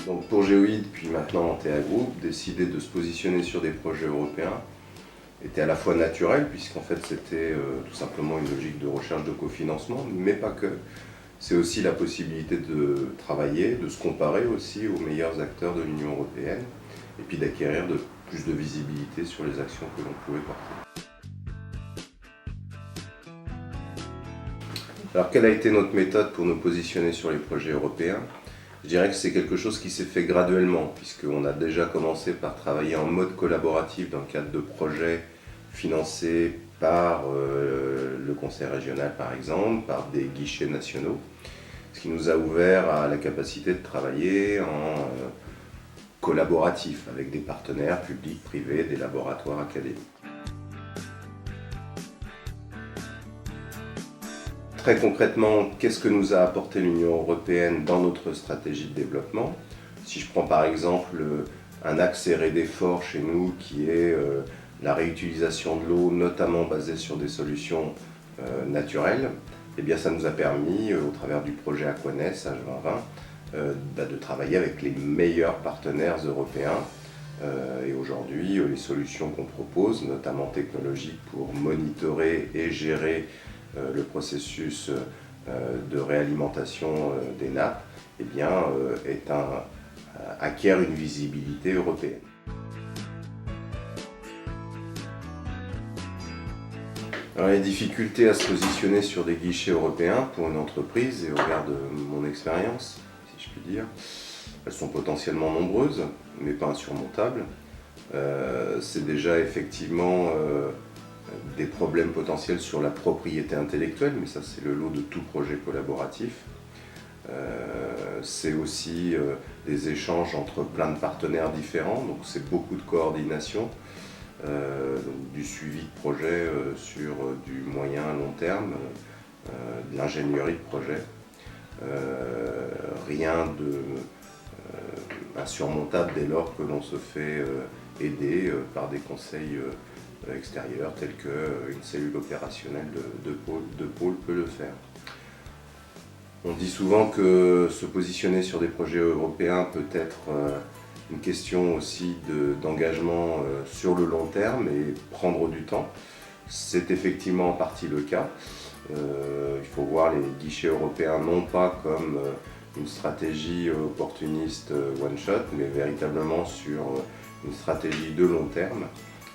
Donc pour Geoid, puis maintenant Antea Group, décider de se positionner sur des projets européens était à la fois naturel, puisqu'en fait c'était tout simplement une logique de recherche de cofinancement, mais pas que. C'est aussi la possibilité de travailler, de se comparer aussi aux meilleurs acteurs de l'Union européenne, et puis d'acquérir plus de visibilité sur les actions que l'on pouvait porter. Alors quelle a été notre méthode pour nous positionner sur les projets européens ? Je dirais que c'est quelque chose qui s'est fait graduellement, puisqu'on a déjà commencé par travailler en mode collaboratif dans le cadre de projets financés par le conseil régional par exemple, par des guichets nationaux, ce qui nous a ouvert à la capacité de travailler en collaboratif avec des partenaires publics, privés, des laboratoires académiques. Très concrètement, qu'est-ce que nous a apporté l'Union européenne dans notre stratégie de développement? Si je prends par exemple un axe R&D fort chez nous qui est la réutilisation de l'eau, notamment basée sur des solutions naturelles, eh bien ça nous a permis, au travers du projet Aquanes H2020, de travailler avec les meilleurs partenaires européens. Et aujourd'hui, les solutions qu'on propose, notamment technologiques pour monitorer et gérer le processus de réalimentation des nappes, eh bien, acquiert une visibilité européenne. Alors, les difficultés à se positionner sur des guichets européens pour une entreprise, et au regard de mon expérience, si je puis dire, elles sont potentiellement nombreuses, mais pas insurmontables. C'est déjà effectivement des problèmes potentiels sur la propriété intellectuelle, mais ça c'est le lot de tout projet collaboratif. C'est aussi des échanges entre plein de partenaires différents, donc c'est beaucoup de coordination, donc du suivi de projet sur du moyen à long terme, de l'ingénierie de projet. Rien de insurmontable dès lors que l'on se fait aider par des conseils extérieurs tels qu'une cellule opérationnelle de pôle peut le faire. On dit souvent que se positionner sur des projets européens peut être une question aussi d'engagement sur le long terme et prendre du temps. C'est effectivement en partie le cas. Il faut voir les guichets européens non pas comme une stratégie opportuniste one-shot, mais véritablement sur une stratégie de long terme.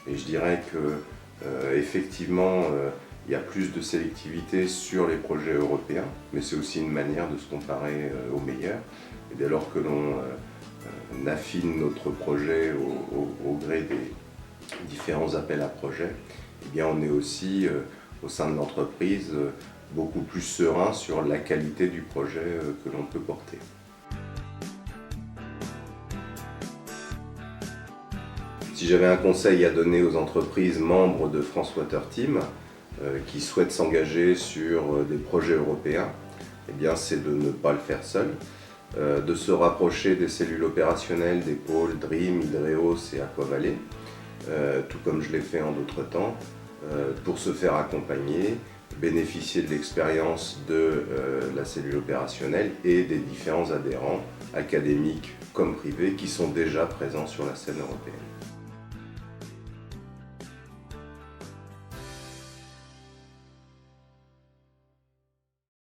Et je dirais que effectivement, il y a plus de sélectivité sur les projets européens, mais c'est aussi une manière de se comparer aux meilleurs. Et dès lors que l'on affine notre projet au gré des différents appels à projets, eh bien on est aussi au sein de l'entreprise beaucoup plus serein sur la qualité du projet que l'on peut porter. Si j'avais un conseil à donner aux entreprises membres de France Water Team qui souhaitent s'engager sur des projets européens, eh bien c'est de ne pas le faire seul, de se rapprocher des cellules opérationnelles des pôles DREAM, Hydreos et Aquavalley, tout comme je l'ai fait en d'autres temps, pour se faire accompagner, bénéficier de l'expérience de la cellule opérationnelle et des différents adhérents, académiques comme privés, qui sont déjà présents sur la scène européenne.